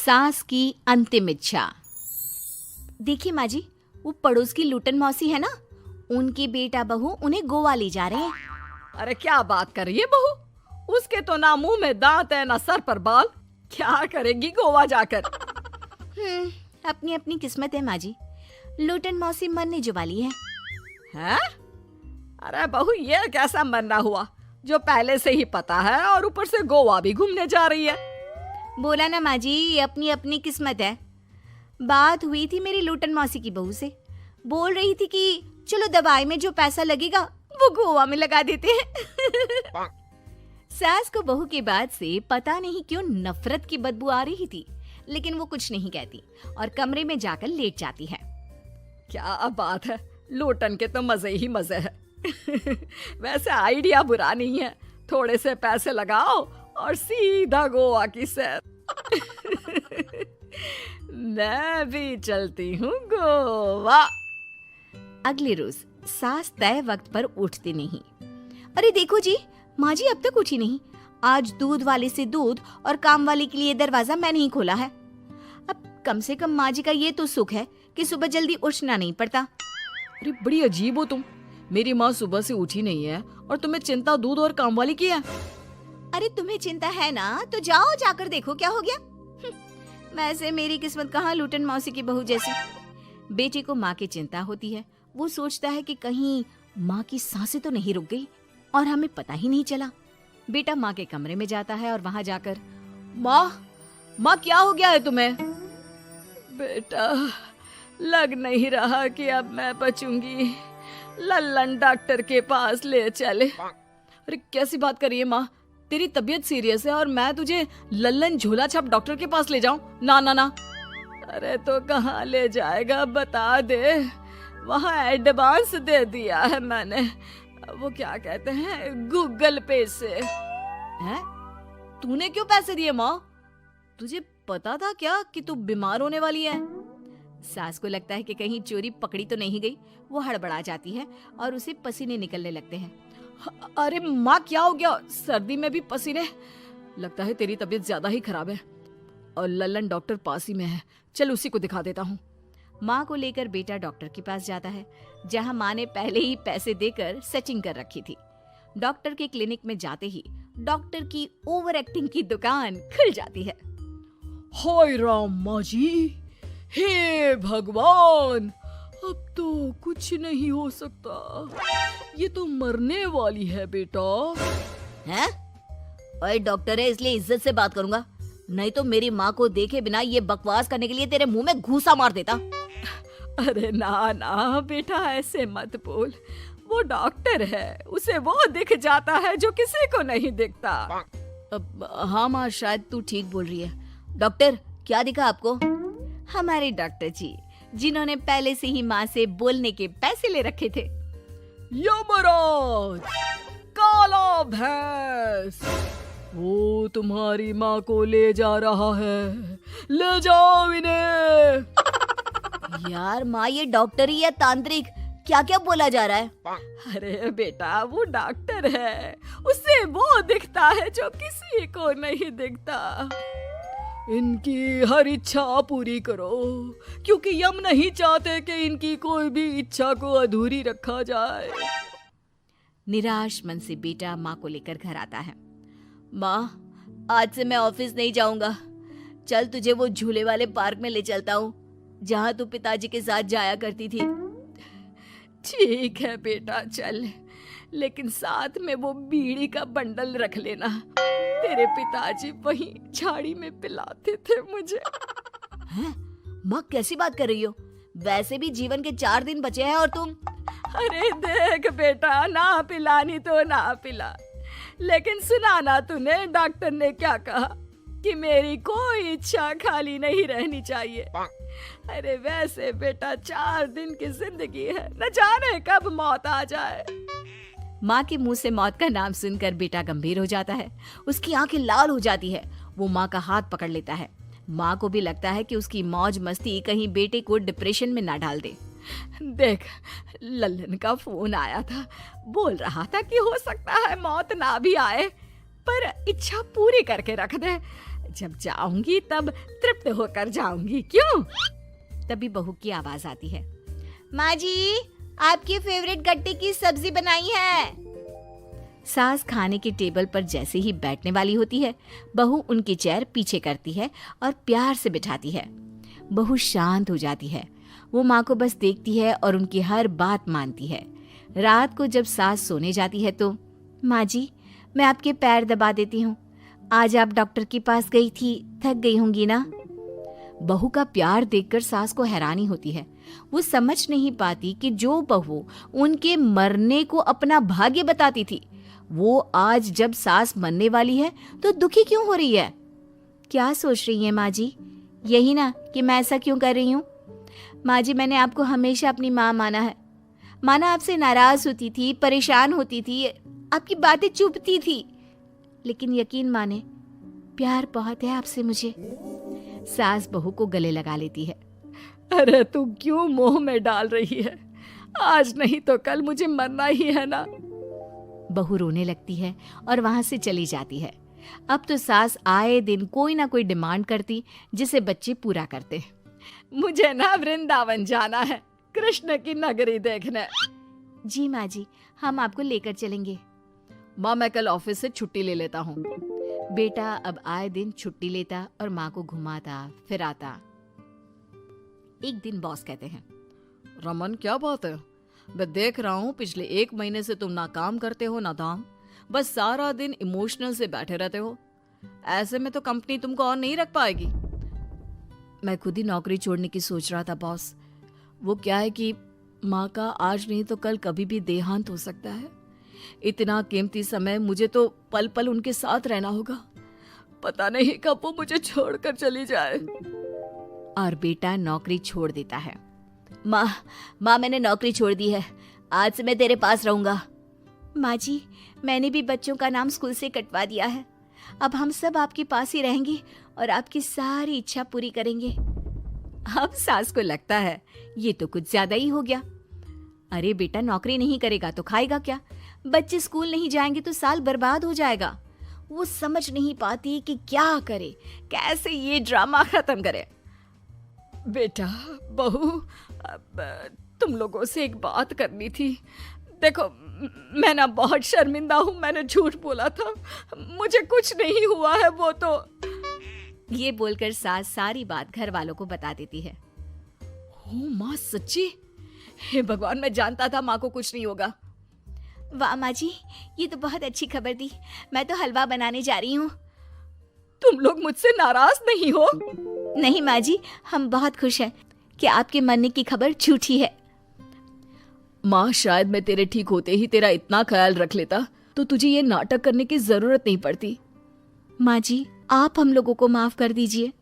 सास की अंतिम इच्छा। देखिए माँ जी, वो पड़ोस की लूटन मौसी है ना, उनकी बेटा बहू उन्हें गोवा ले जा रहे हैं। अरे क्या बात कर रही है बहू, उसके तो ना मुंह में दांत है ना सर पर बाल, क्या करेगी गोवा जाकर। अपनी अपनी किस्मत है माँ जी, लूटन मौसी मरने जो वाली है। हैं? अरे बहू, ये कैसा मरना हुआ जो पहले से ही पता है और ऊपर से गोवा भी घूमने जा रही है। बोला ना माँ जी, ये अपनी अपनी किस्मत है। बात हुई थी मेरी लूटन मौसी की बहू से, बोल रही थी कि चलो दवाई में जो पैसा लगेगा वो गोवा में लगा देते हैं। सास को बहू की बात से पता नहीं क्यों नफरत की बदबू आ रही थी, लेकिन वो कुछ नहीं कहती और कमरे में जाकर लेट जाती है। क्या बात है, लूटन के तो मजे ही मजे है। वैसे आइडिया बुरा नहीं है, थोड़े से पैसे लगाओ और सीधा गोवा की सैर। मैं भी चलती हूँ गोवा। अगले रोज सास तय वक्त पर उठती नहीं। अरे देखो जी, माँ जी अब तक उठी नहीं। आज दूध वाले से दूध और काम वाले के लिए दरवाजा मैंने ही खोला है। अब कम से कम माँ जी का ये तो सुख है कि सुबह जल्दी उठना नहीं पड़ता। अरे बड़ी अजीब हो तुम, मेरी माँ सुबह से उठी नहीं है और तुम्हें चिंता दूध और काम वाली की है। अरे तुम्हें चिंता है ना, तो जाओ जाकर देखो क्या हो गया। वैसे मेरी किस्मत कहाँ लूटन मौसी की बहू जैसी। बेटी को माँ की चिंता होती है, वो सोचता है कि कहीं माँ की सांसें तो नहीं रुक गई और हमें पता ही नहीं चला। बेटा माँ के कमरे में जाता है और वहां जाकर, माँ क्या हो गया है तुम्हें? बेटा, लग नहीं रहा कि अब मैं बचूंगी, लल्लन डॉक्टर के पास ले चले। अरे कैसी बात कर रही है माँ, तेरी तबीयत सीरियस है और मैं तुझे लल्लन झोला छाप डॉक्टर के पास ले जाऊं? ना ना ना। अरे तो कहाँ ले जाएगा बता दे, वहाँ एडवांस दे दिया है मैंने, वो क्या कहते हैं, गूगल पे से। हैं? तूने क्यों पैसे दिए माँ? तुझे पता था क्या कि तू बीमार होने वाली है? सास को लगता है कि कहीं चोरी पकड़ी तो नहीं गई। वो हड़बड़ा जाती है और उसे पसीने निकलने लगते हैं। अरे माँ क्या हो गया, सर्दी में भी पसीने? लगता है तेरी तबीयत ज्यादा ही खराब है और लल्लन डॉक्टर पास ही में है, चल उसी को दिखा देता हूँ। माँ को लेकर बेटा डॉक्टर के पास जाता है, जहाँ माँ ने पहले ही पैसे देकर सेटिंग कर रखी थी। डॉक्टर के क्लिनिक में जाते ही डॉक्टर की ओवर एक्टिंग की दुकान खुल जाती है। हाय राम माँ जी, हे भगवान, अब तो कुछ नहीं हो सकता, ये तो मरने वाली है बेटा। हैं? ओए डॉक्टर है इसलिए इज्जत से बात करूंगा, नहीं तो मेरी माँ को देखे बिना ये बकवास करने के लिए तेरे मुंह में घूसा मार देता। अरे ना ना बेटा, ऐसे मत बोल, वो डॉक्टर है, उसे वो दिख जाता है जो किसी को नहीं दिखता। हाँ माँ, शायद तू ठीक बोल रही है। डॉक्टर क्या दिखा आपको? हमारे डॉक्टर जी, जिन्होंने पहले से ही माँ से बोलने के पैसे ले रखे थे। यमराज, काला भैंस, वो तुम्हारी माँ को ले जा रहा है, ले जाओ इन्हें। यार माँ, ये डॉक्टर ही या तांत्रिक, क्या क्या बोला जा रहा है? अरे बेटा, वो डॉक्टर है, उसे वो दिखता है जो किसी को नहीं दिखता। इनकी हर इच्छा पूरी करो, क्योंकि यम नहीं चाहते कि इनकी कोई भी इच्छा को अधूरी रखा जाए। निराश मन से बेटा माँ को लेकर घर आता है। माँ, आज से मैं ऑफिस नहीं जाऊंगा, चल तुझे वो झूले वाले पार्क में ले चलता हूँ जहाँ तू पिताजी के साथ जाया करती थी। ठीक है बेटा चल, लेकिन साथ में वो बीड़ी का बंडल रख लेना, तेरे पिताजी वहीं झाड़ी में पिलाते थे मुझे। हैं? माँ कैसी बात कर रही हो? वैसे भी जीवन के 4 दिन बचे हैं और तुम। अरे देख बेटा, ना पिलानी तो ना पिला, लेकिन सुना ना तूने डॉक्टर ने क्या कहा कि मेरी कोई इच्छा खाली नहीं रहनी चाहिए। अरे वैसे बेटा 4 दिन की जिंदगी है, न जाने कब मौत आ जाए। माँ के मुंह से मौत का नाम सुनकर बेटा गंभीर हो जाता है, उसकी आंखें लाल हो जाती है। वो माँ का हाथ पकड़ लेता है। माँ को भी लगता है कि उसकी मौज मस्ती कहीं बेटे को डिप्रेशन में ना डाल दे। देख, लल्लन का फोन आया था, बोल रहा था कि हो सकता है मौत ना भी आए, पर इच्छा पूरी करके रख दे। जब जाऊंगी तब तृप्त होकर जाऊंगी, क्यों? तभी बहू की आवाज आती है, माँ जी आपकी फेवरेट गट्टे की सब्जी बनाई है। सास खाने के टेबल पर जैसे ही बैठने वाली होती है, बहू उनकी चेयर पीछे करती है और प्यार से बिठाती है। बहू शांत हो जाती है। वो माँ को बस देखती है और उनकी हर बात मानती है। रात को जब सास सोने जाती है तो, माँ जी मैं आपके पैर दबा देती हूँ, आज आप डॉक्टर के पास गई थी, थक गई होंगी ना। बहू का प्यार देखकर सास को हैरानी होती है। वो समझ नहीं पाती कि जो बहू उनके मरने को अपना भाग्य बताती थी, वो आज जब सास मरने वाली है तो दुखी क्यों हो रही है। क्या सोच रही है माँ जी? यही ना कि मैं ऐसा क्यों कर रही हूँ। माँ जी मैंने आपको हमेशा अपनी माँ माना है। माना आपसे नाराज होती थी, परेशान होती थी, आपकी बातें चुभती थी, लेकिन यकीन माने प्यार बहुत है आपसे मुझे। सास बहू को गले लगा लेती है। अरे तू क्यों मोह में डाल रही है? आज नहीं तो कल मुझे मरना ही है ना। बहू रोने लगती है और वहां से चली जाती है। अब तो सास आए दिन कोई ना कोई डिमांड करती जिसे बच्चे पूरा करते। मुझे ना वृंदावन जाना है, कृष्ण की नगरी देखने। जी माँ जी हम आपको लेकर चलेंगे। माँ मैं कल ऑफिस से छुट्टी ले लेता हूँ। बेटा अब आए दिन छुट्टी लेता और माँ को घुमाता फिराता। एक दिन बॉस कहते हैं, रमन क्या बात है? मैं देख रहा हूँ पिछले 1 महीने से तुम ना काम करते हो ना दाम, बस सारा दिन इमोशनल से बैठे रहते हो। ऐसे में तो कंपनी तुमको और नहीं रख पाएगी। मैं खुद ही नौकरी छोड़ने की सोच रहा था बॉस। वो क्या है कि माँ का आज नहीं तो कल कभी भी देहांत हो सकता है। इतना कीमती समय मुझे तो पल पल उनके साथ रहना होगा। पता नहीं कब वो मुझे छोड़कर चली जाए। और बेटा नौकरी छोड़ देता है। माँ मैंने नौकरी छोड़ दी है, आज से मैं तेरे पास रहूंगा। माँ जी मैंने भी बच्चों का नाम स्कूल से कटवा दिया है, अब हम सब आपके पास ही रहेंगे और आपकी सारी इच्छा पूरी करेंगे। अब सास को लगता है ये तो कुछ ज्यादा ही हो गया। अरे बेटा नौकरी नहीं करेगा तो खाएगा क्या? बच्चे स्कूल नहीं जाएंगे तो साल बर्बाद हो जाएगा। वो समझ नहीं पाती कि क्या करे, कैसे ये ड्रामा खत्म करे। बेटा बहू अब तुम लोगों से एक बात करनी थी। देखो मैं ना बहुत शर्मिंदा हूँ, मैंने झूठ बोला था, मुझे कुछ नहीं हुआ है। वो तो ये बोलकर सास सारी बात घर वालों को बता देती है। ओ माँ सच्ची? हे भगवान मैं जानता था माँ को कुछ नहीं होगा। वाह माँ जी ये तो बहुत अच्छी खबर दी, मैं तो हलवा बनाने जा रही हूँ। तुम लोग मुझसे नाराज नहीं हो? नहीं माँ जी हम बहुत खुश हैं कि आपके मरने की खबर झूठी है। माँ शायद मैं तेरे ठीक होते ही तेरा इतना ख्याल रख लेता तो तुझे ये नाटक करने की जरूरत नहीं पड़ती। माँ जी आप हम लोगों को माफ कर दीजिए।